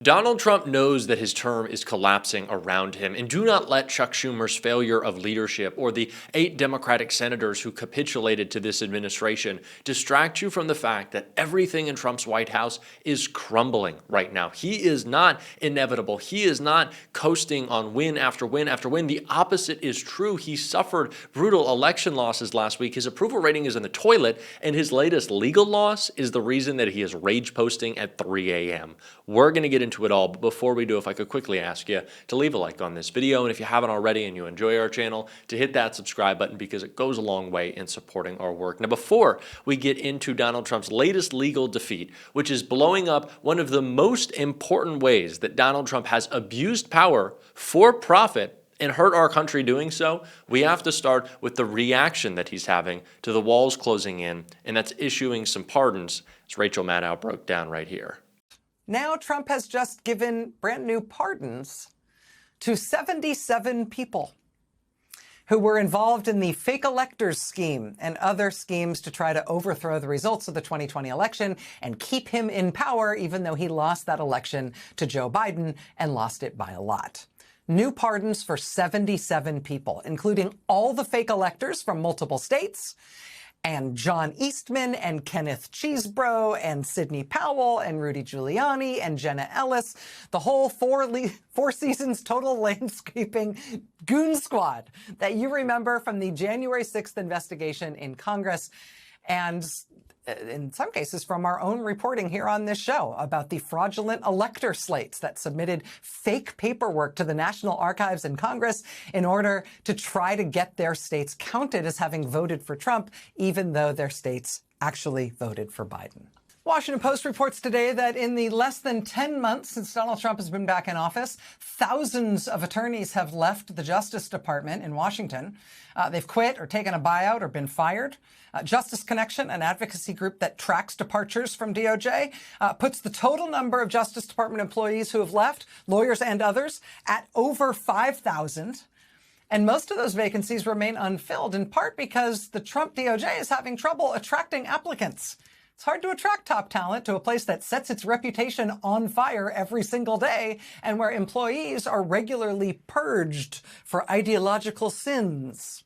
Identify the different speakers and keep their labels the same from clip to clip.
Speaker 1: Donald Trump knows that his term is collapsing around him, and do not let Chuck Schumer's failure of leadership or the 8 Democratic senators who capitulated to this administration distract you from the fact that everything in Trump's White House is crumbling right now. He is not inevitable. He is not coasting on win after win after win. The opposite is true. He suffered brutal election losses last week. His approval rating is in the toilet, and his latest legal loss is the reason that he is rage posting at 3 a.m. We're going to get into it all, but before we do, if I could quickly ask you to leave a like on this video, and if you haven't already and you enjoy our channel, to hit that subscribe button because it goes a long way in supporting our work. Now, before we get into Donald Trump's latest legal defeat, which is blowing up one of the most important ways that Donald Trump has abused power for profit and hurt our country doing so, we have to start with the reaction that he's having to the walls closing in, and that's issuing some pardons, as Rachel Maddow broke down right here.
Speaker 2: Now Trump has just given brand new pardons to 77 people who were involved in the fake electors scheme and other schemes to try to overthrow the results of the 2020 election and keep him in power, even though he lost that election to Joe Biden and lost it by a lot. New pardons for 77 people, including all the fake electors from multiple states, and John Eastman and Kenneth Chesebro and Sidney Powell and Rudy Giuliani and Jenna Ellis, the whole four seasons total landscaping goon squad that you remember from the January 6th investigation in Congress, and in some cases from our own reporting here on this show about the fraudulent elector slates that submitted fake paperwork to the National Archives in Congress in order to try to get their states counted as having voted for Trump, even though their states actually voted for Biden. Washington Post reports today that in the less than 10 months since Donald Trump has been back in office, thousands of attorneys have left the Justice Department in Washington. They've quit or taken a buyout or been fired. Justice Connection, an advocacy group that tracks departures from DOJ, puts the total number of Justice Department employees who have left, lawyers and others, at over 5,000. And most of those vacancies remain unfilled, in part because the Trump DOJ is having trouble attracting applicants. It's hard to attract top talent to a place that sets its reputation on fire every single day and where employees are regularly purged for ideological sins.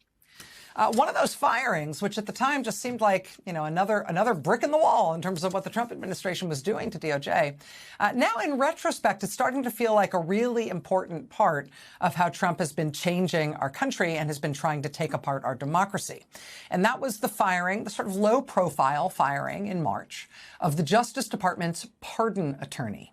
Speaker 2: One of those firings, which at the time just seemed like, another brick in the wall in terms of what the Trump administration was doing to DOJ, now in retrospect, it's starting to feel like a really important part of how Trump has been changing our country and has been trying to take apart our democracy. And that was the firing, the sort of low-profile firing in March of the Justice Department's pardon attorney.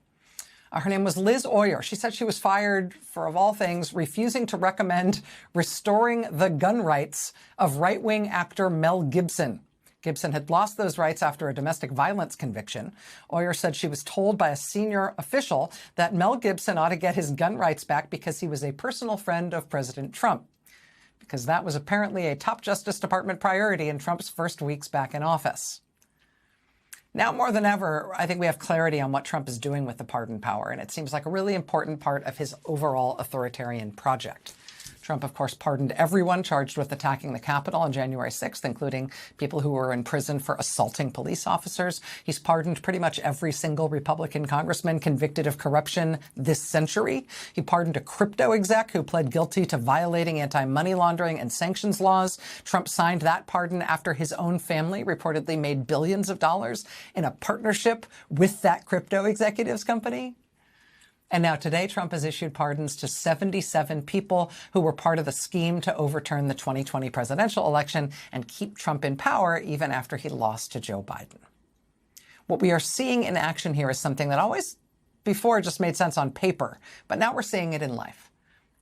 Speaker 2: Her name was Liz Oyer. She said she was fired for, of all things, refusing to recommend restoring the gun rights of right-wing actor Mel Gibson. Gibson had lost those rights after a domestic violence conviction. Oyer said she was told by a senior official that Mel Gibson ought to get his gun rights back because he was a personal friend of President Trump, because that was apparently a top Justice Department priority in Trump's first weeks back in office. Now more than ever, I think we have clarity on what Trump is doing with the pardon power, and it seems like a really important part of his overall authoritarian project. Trump, of course, pardoned everyone charged with attacking the Capitol on January 6th, including people who were in prison for assaulting police officers. He's pardoned pretty much every single Republican congressman convicted of corruption this century. He pardoned a crypto exec who pled guilty to violating anti-money laundering and sanctions laws. Trump signed that pardon after his own family reportedly made billions of dollars in a partnership with that crypto executive's company. And now today, Trump has issued pardons to 77 people who were part of the scheme to overturn the 2020 presidential election and keep Trump in power even after he lost to Joe Biden. What we are seeing in action here is something that always before just made sense on paper, but now we're seeing it in life.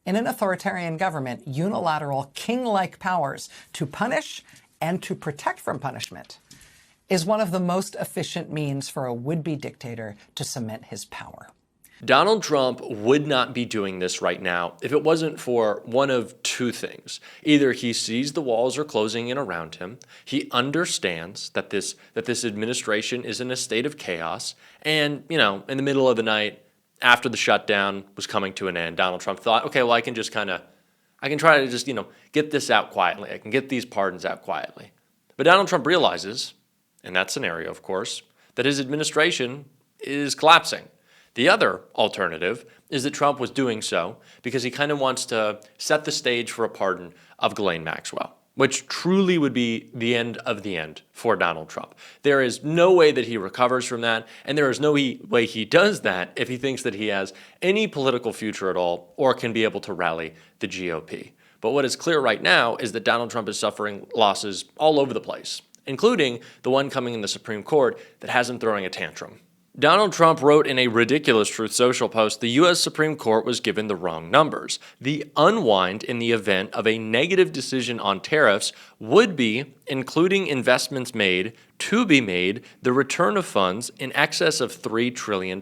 Speaker 2: In an authoritarian government, unilateral king-like powers to punish and to protect from punishment is one of the most efficient means for a would-be dictator to cement his power.
Speaker 1: Donald Trump would not be doing this right now if it wasn't for one of two things. Either he sees the walls are closing in around him, he understands that this administration is in a state of chaos, and, in the middle of the night, after the shutdown was coming to an end, Donald Trump thought, okay, well, I can try to just, get this out quietly. I can get these pardons out quietly. But Donald Trump realizes, in that scenario, of course, that his administration is collapsing, The other alternative is that Trump was doing so because he kind of wants to set the stage for a pardon of Ghislaine Maxwell, which truly would be the end for Donald Trump. There is no way that he recovers from that, and there is no way he does that if he thinks that he has any political future at all or can be able to rally the GOP. But what is clear right now is that Donald Trump is suffering losses all over the place, including the one coming in the Supreme Court that has him throwing a tantrum. Donald Trump wrote in a ridiculous Truth Social post, the U.S. Supreme Court was given the wrong numbers. The unwind in the event of a negative decision on tariffs would be, including investments made, to be made, the return of funds in excess of $3 trillion.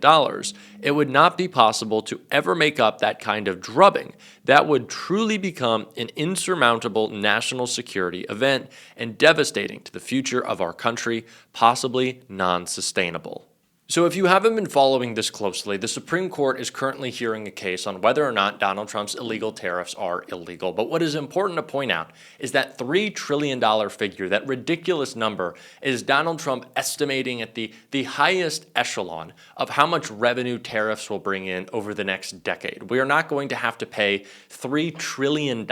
Speaker 1: It would not be possible to ever make up that kind of drubbing. That would truly become an insurmountable national security event and devastating to the future of our country, possibly non-sustainable. So if you haven't been following this closely, the Supreme Court is currently hearing a case on whether or not Donald Trump's illegal tariffs are illegal. But what is important to point out is that $3 trillion figure, that ridiculous number, is Donald Trump estimating at the highest echelon of how much revenue tariffs will bring in over the next decade. We are not going to have to pay $3 trillion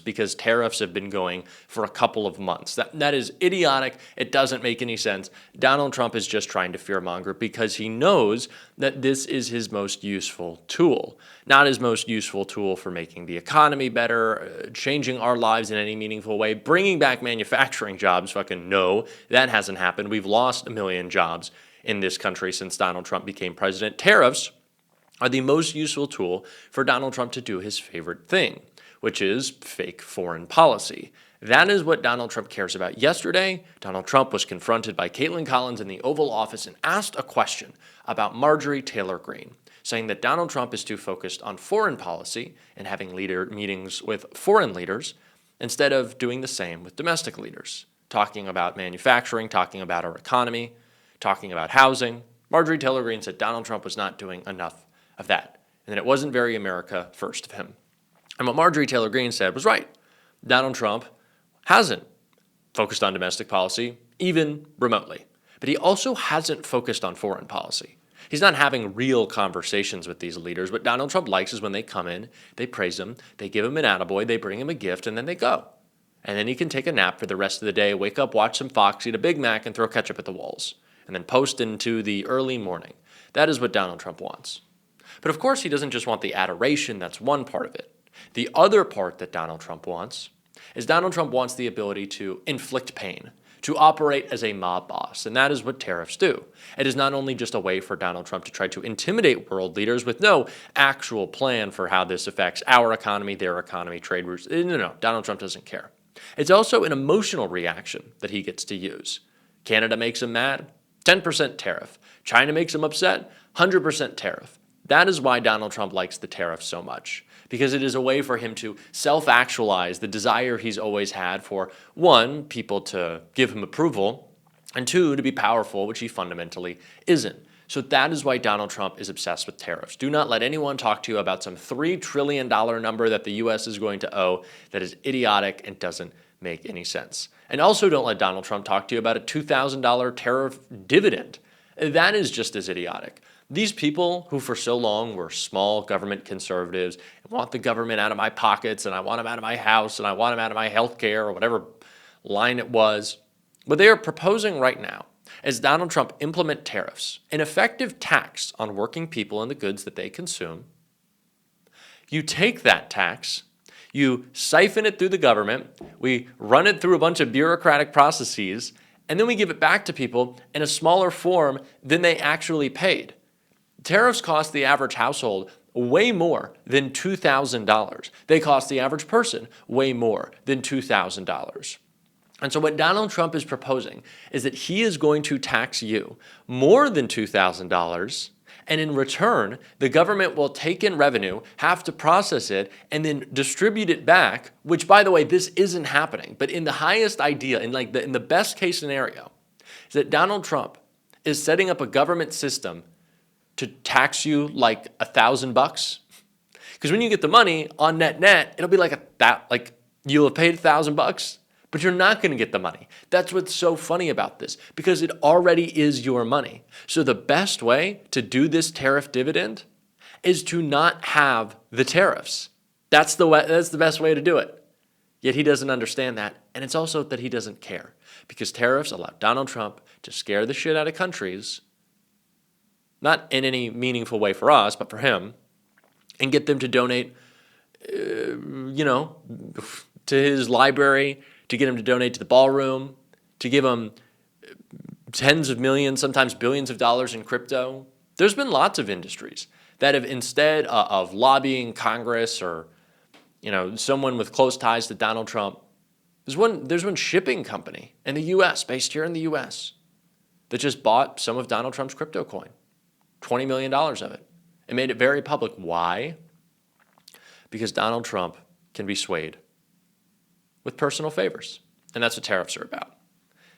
Speaker 1: because tariffs have been going for a couple of months. That is idiotic. It doesn't make any sense. Donald Trump is just trying to fearmonger because he knows that this is his most useful tool. Not his most useful tool for making the economy better, changing our lives in any meaningful way, bringing back manufacturing jobs. Fucking no, that hasn't happened. We've lost 1 million jobs in this country since Donald Trump became president. Tariffs are the most useful tool for Donald Trump to do his favorite thing, which is fake foreign policy. That is what Donald Trump cares about. Yesterday, Donald Trump was confronted by Caitlin Collins in the Oval Office and asked a question about Marjorie Taylor Greene, saying that Donald Trump is too focused on foreign policy and having leader meetings with foreign leaders instead of doing the same with domestic leaders, talking about manufacturing, talking about our economy, talking about housing. Marjorie Taylor Greene said Donald Trump was not doing enough of that, and that it wasn't very America first of him. And what Marjorie Taylor Greene said was right. Donald Trump hasn't focused on domestic policy, even remotely. But he also hasn't focused on foreign policy. He's not having real conversations with these leaders. What Donald Trump likes is when they come in, they praise him, they give him an attaboy, they bring him a gift, and then they go. And then he can take a nap for the rest of the day, wake up, watch some Fox, eat a Big Mac, and throw ketchup at the walls, and then post into the early morning. That is what Donald Trump wants. But of course, he doesn't just want the adoration. That's one part of it. The other part that Donald Trump wants is Donald Trump wants the ability to inflict pain, to operate as a mob boss, and that is what tariffs do. It is not only just a way for Donald Trump to try to intimidate world leaders with no actual plan for how this affects our economy, their economy, trade routes. No, Donald Trump doesn't care. It's also an emotional reaction that he gets to use. Canada makes him mad, 10% tariff. China makes him upset, 100% tariff. That is why Donald Trump likes the tariff so much, because it is a way for him to self-actualize the desire he's always had for, one, people to give him approval, and two, to be powerful, which he fundamentally isn't. So that is why Donald Trump is obsessed with tariffs. Do not let anyone talk to you about some $3 trillion number that the U.S. is going to owe that is idiotic and doesn't make any sense. And also don't let Donald Trump talk to you about a $2,000 tariff dividend. That is just as idiotic. These people who for so long were small government conservatives and want the government out of my pockets, and I want them out of my house, and I want them out of my health care, or whatever line it was, what they are proposing right now is Donald Trump implement tariffs, an effective tax on working people and the goods that they consume. You take that tax, you siphon it through the government, we run it through a bunch of bureaucratic processes, and then we give it back to people in a smaller form than they actually paid. Tariffs cost the average household way more than $2,000. They cost the average person way more than $2,000. And so what Donald Trump is proposing is that he is going to tax you more than $2,000, and in return, the government will take in revenue, have to process it, and then distribute it back, which, by the way, this isn't happening. But in the highest idea, in the best case scenario, is that Donald Trump is setting up a government system to tax you like $1,000, because when you get the money on net, it'll be like you'll have paid $1,000, But you're not going to get the money. That's what's so funny about this, because it already is your money. So the best way to do this tariff dividend is to not have the tariffs. That's the best way to do it. Yet he doesn't understand that, and it's also that he doesn't care, because tariffs allow Donald Trump to scare the shit out of countries, not in any meaningful way for us, but for him, and get them to donate, to his library, to get him to donate to the ballroom, to give him tens of millions, sometimes billions of dollars in crypto. There's been lots of industries that have, instead of lobbying Congress or someone with close ties to Donald Trump, there's one shipping company in the U.S., based here in the U.S., that just bought some of Donald Trump's crypto coin, $20 million of it, and made it very public. Why? Because Donald Trump can be swayed with personal favors, and that's what tariffs are about.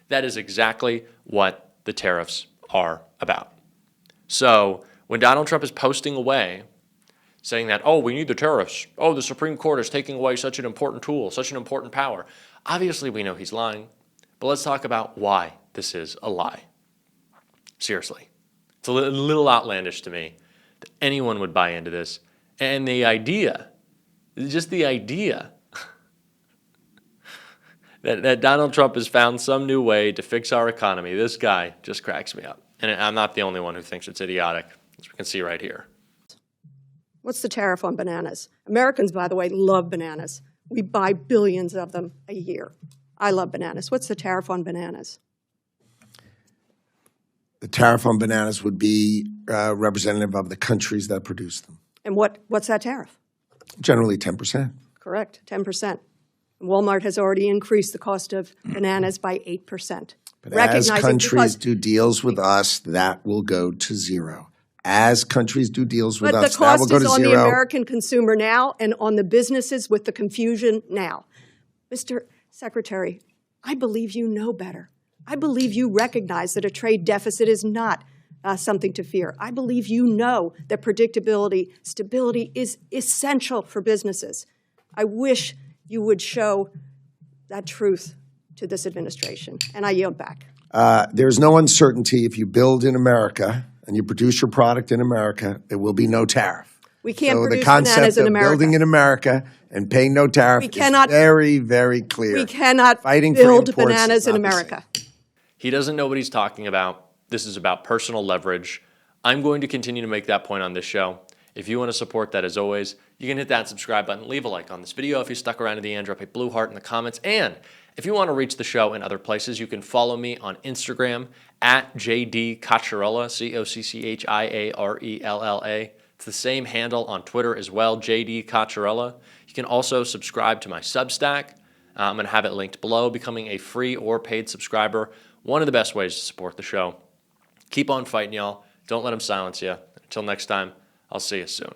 Speaker 1: That is exactly what the tariffs are about. So when Donald Trump is posting away, saying that, oh, we need the tariffs, oh, the Supreme Court is taking away such an important tool, such an important power, obviously we know he's lying, but let's talk about why this is a lie. Seriously. It's a little outlandish to me that anyone would buy into this. And the idea, just the idea, that Donald Trump has found some new way to fix our economy, this guy just cracks me up. And I'm not the only one who thinks it's idiotic, as we can see right here.
Speaker 3: What's the tariff on bananas? Americans, by the way, love bananas. We buy billions of them a year. I love bananas. What's the tariff on bananas?
Speaker 4: The tariff on bananas would be representative of the countries that produce them.
Speaker 3: And what's that tariff?
Speaker 4: Generally 10%.
Speaker 3: Correct, 10%. Walmart has already increased the cost of bananas by 8%.
Speaker 4: But as countries do deals with us, that will go to zero. As countries do deals with us, that will go to zero.
Speaker 3: But the cost is on the American consumer now and on the businesses with the confusion now. Mr. Secretary, I believe you know better. I believe you recognize that a trade deficit is not something to fear. I believe you know that predictability, stability is essential for businesses. I wish you would show that truth to this administration. And I yield back.
Speaker 4: There's no uncertainty. If you build in America and you produce your product in America, there will be no tariff.
Speaker 3: We can't
Speaker 4: so
Speaker 3: produce
Speaker 4: the concept
Speaker 3: bananas in
Speaker 4: of
Speaker 3: America.
Speaker 4: Building in America and paying no tariff is very, very clear.
Speaker 3: We cannot
Speaker 4: Fighting
Speaker 3: build
Speaker 4: for imports
Speaker 3: bananas in
Speaker 4: is not the
Speaker 3: America.
Speaker 4: same.
Speaker 1: He doesn't know what he's talking about. This is about personal leverage. I'm going to continue to make that point on this show. If you want to support that, as always, you can hit that subscribe button, leave a like on this video. If you stuck around to the end, drop a blue heart in the comments. And if you want to reach the show in other places, you can follow me on Instagram at JD Cocchiarella, Cocchiarella. It's the same handle on Twitter as well, JD Cocchiarella. You can also subscribe to my Substack. I'm going to have it linked below. Becoming a free or paid subscriber, one of the best ways to support the show. Keep on fighting, y'all. Don't let them silence you. Until next time, I'll see you soon.